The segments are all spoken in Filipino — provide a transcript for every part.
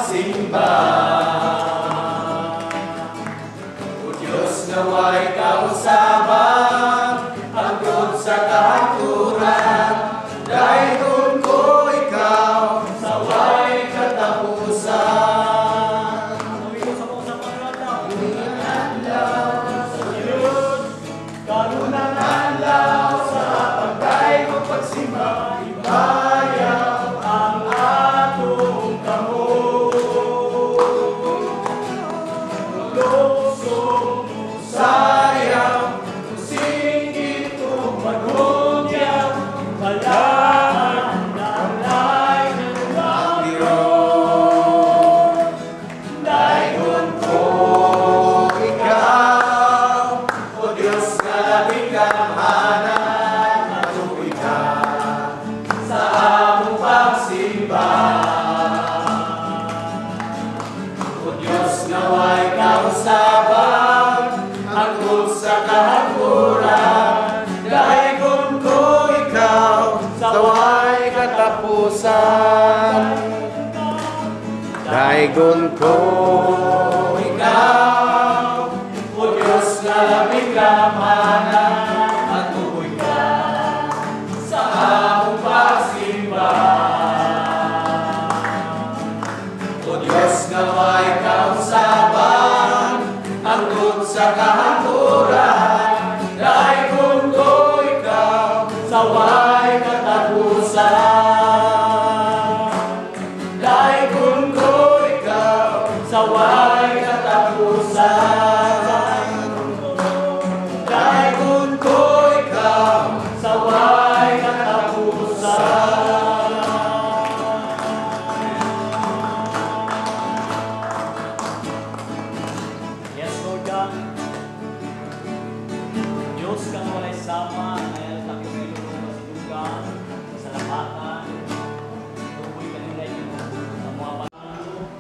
pagsimba. O Diyos, naway kausaban, hangtod sa kahaturan, dayon ko ikaw, saway katapusan. Ibayaw ang atong kamot, losong sayang, kusing itong magunyaw, balaan ng lay ng Diyos. Dayon ko ikaw, O Diyos na labing kamhanan, matukoy ka sa among pagsimba. O Diyos, naway kausaban, hangtod sa kahaguran, dayon ko ikaw, saway katapusan. Dayon ko ikaw, O Diyos na labing kamhanan, matukoy ka sa among pagsimba. O Diyos, naway kausaban, hangtod sa kahaturan, dayon ko ikaw, saway katapusan. Dayon ko ikaw, saway katapusan. Dayon ko ikaw, saway katapusan. Yes, Lord God. Diyos kang walay sama, ngayon tayo ngayon sa dugang, sa salamatan, tukoy kanila yun, sa mga pag-ano.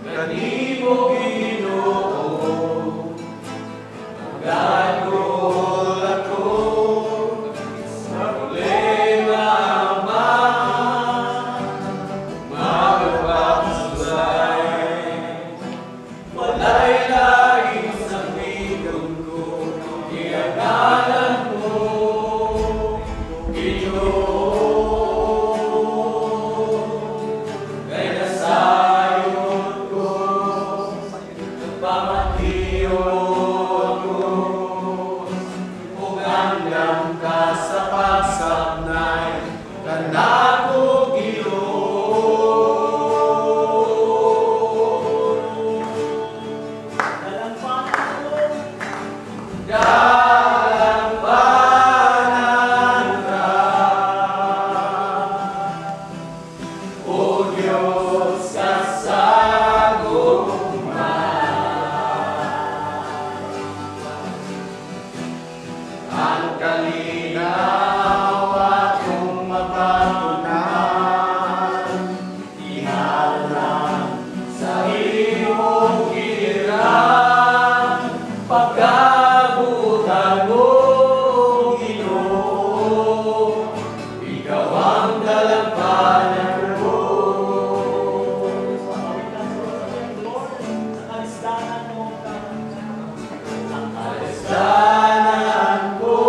Kanimo Ginoo, gagol ako sa problema man, magpapsulay. Walay lain sa bidon ko, iagalan mo, Ginoo. Kay nasayon ko, pamatiyon ko, ug andam ka sa pagsabnay, kanako Ginoo. Dalampanan mo, Dalampanan ka, O Diyos, ang kalinaw atong mapatunan, ihalang sa iyong giliran, pagkabutan mo, Ginoo, ikaw ang dalampanan ko. sa kalistanan mo, Ang kalistanan ko,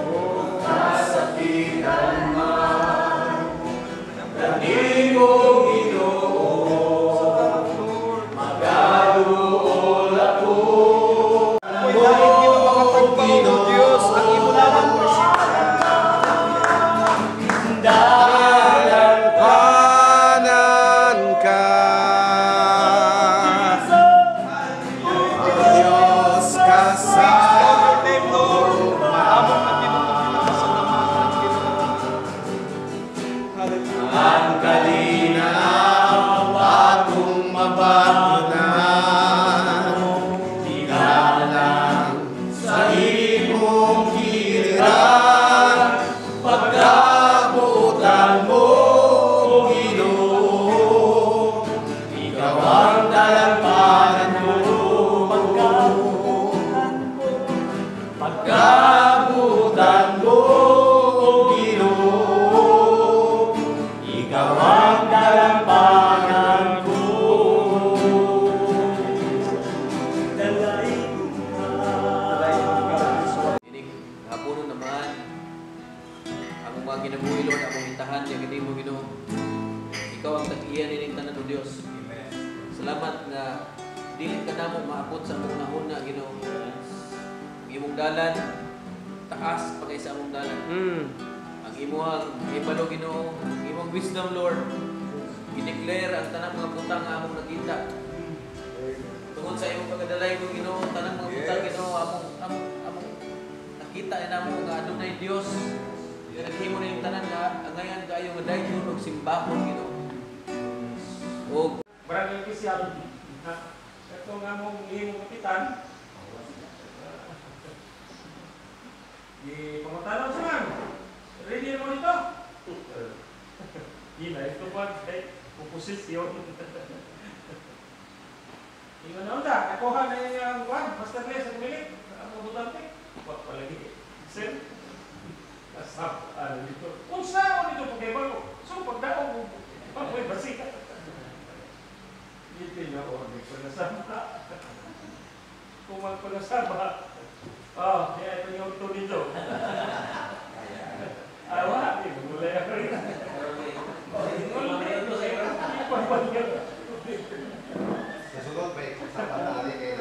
kung kasakitan man, kanimo Ginoo, magaduol ako. Diyos, ang imo lamang Dalampanan ka, Diyos kasama, ang kalinaw atong mabatunan, ihalang sa imong giliran, pagkabutan mo, Ginoo, ikaw ang dalampanan ko. Pagkabutan mo, Ginoo, ikaw ang dalampanan ikaw ang tag-iyan ining tanan o Dios. Amen. Salamat nga dili ka namo maabot sa among nahuna Ginoo. Ang imong dalan taas pa kay sa among dalan. Ang imong ibalo Ginoo, ang imong wisdom Lord. I-declare ang tanang mga butang nga among nakita. Tungod sa imong pagdalay mo Ginoo, tanang mga butang Ginoo among nakita na namo nga adunay Dios. Naghimo na yung tanan nga ngayon kayo nga dayon og simbahon Ginoo. Og Barang opisyal na ito nga mong ihimong kapitan. Di pangutanaw sa man. Ready mo nito? Ina, ito pa kay oposisyon. Ingon na unta, nakuha na yung kwan, master less ang milik. Ang mabutante. Wag palagi. Sir? Kasap, ano dito? Unsa ako nito pagkaiba ko? So, pagdaong mo, pag-uwi basika. Hindi na ako, hindi ko nasama. Kung magpanasama, kaya ito yung ito dito. Wala, hindi mo mula ako rin. Sa sunod, may kasama natin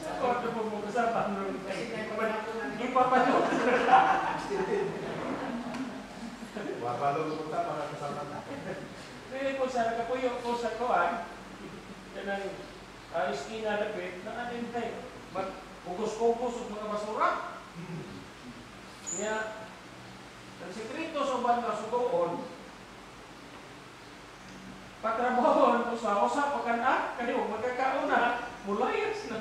Ako po mo kasama. Hindi pa pa yun. Wapalo mo sa mga kasama natin. Pili po sa nakapuyo po sa kuwan, yan ang iskina na pit, na anin tayo. Mag-ugos-ugos ang mga basura. Kaya, ang sekreto sa banda sugoon, patrabahon po sa usa pagkanak, kayo magkakauna, mulayas na.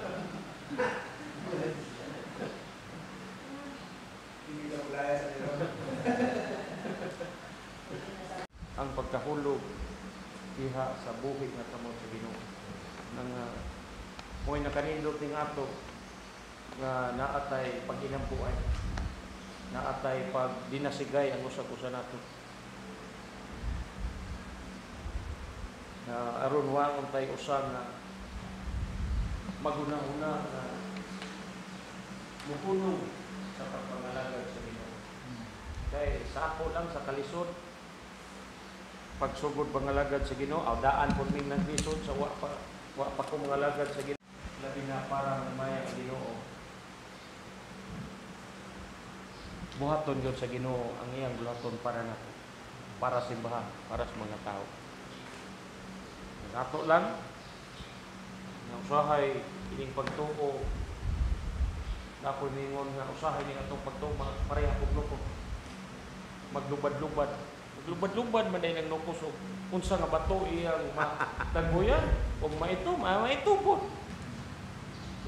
Hindi ka mulaya sa nila. Ang pagkahulog diha sa buhig nga kamot sa Ginoo nang mo'y nakanindot ning ato nga naatay pag-inampuan, naatay pag dinasigay ang usag-usa nato, na aron waon tay usa nga maguna-una nga mupunong sa pagpangalagad sa Ginoo. Kay sa ako lang sa kalisod pagsugod pangalagad sa Ginoo, daan pud ming naglisod sa wa pa ko mangalagad sa Ginoo. Labi na para namaya ang Ginoo. Buhaton gyud sa Ginoo ang iyang buhaton para nato, para simbahan, para sa mga tao. Ato lang nga usahay ining pagtuo na ako ningon nga usahay ning atong pagtuo pareha pug loko. Maglubad-lubad man ay nang nukusog. Unsa nga bato iyang matagbuyan o maitubod.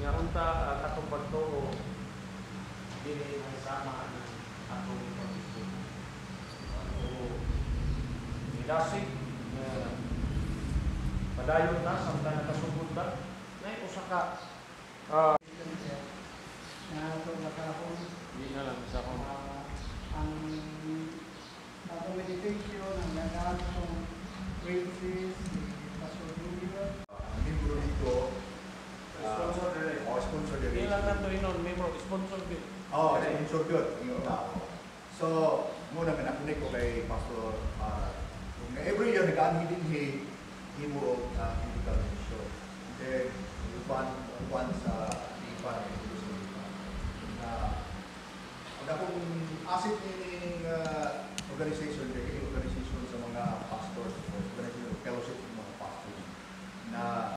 Nga unta katong pagtuo dili ang sama ng atong pagtuo. Midasig padayon na samtang nakasugod na nay usa ka di na lang sa akong ang meditation, ang nag-aasong praises, Pastor Julio. Membro dito, sponsor din. sponsor din. Ilang nato inon member sponsor din. Sponsor yun. So, muna may nakunik ko kay Pastor. Every year, nag-aanhi din himo medical mission. Then, one sa Ipan. Ang akong asset ni organization, organization sa mga pastors, organization fellowship ng mga pastors na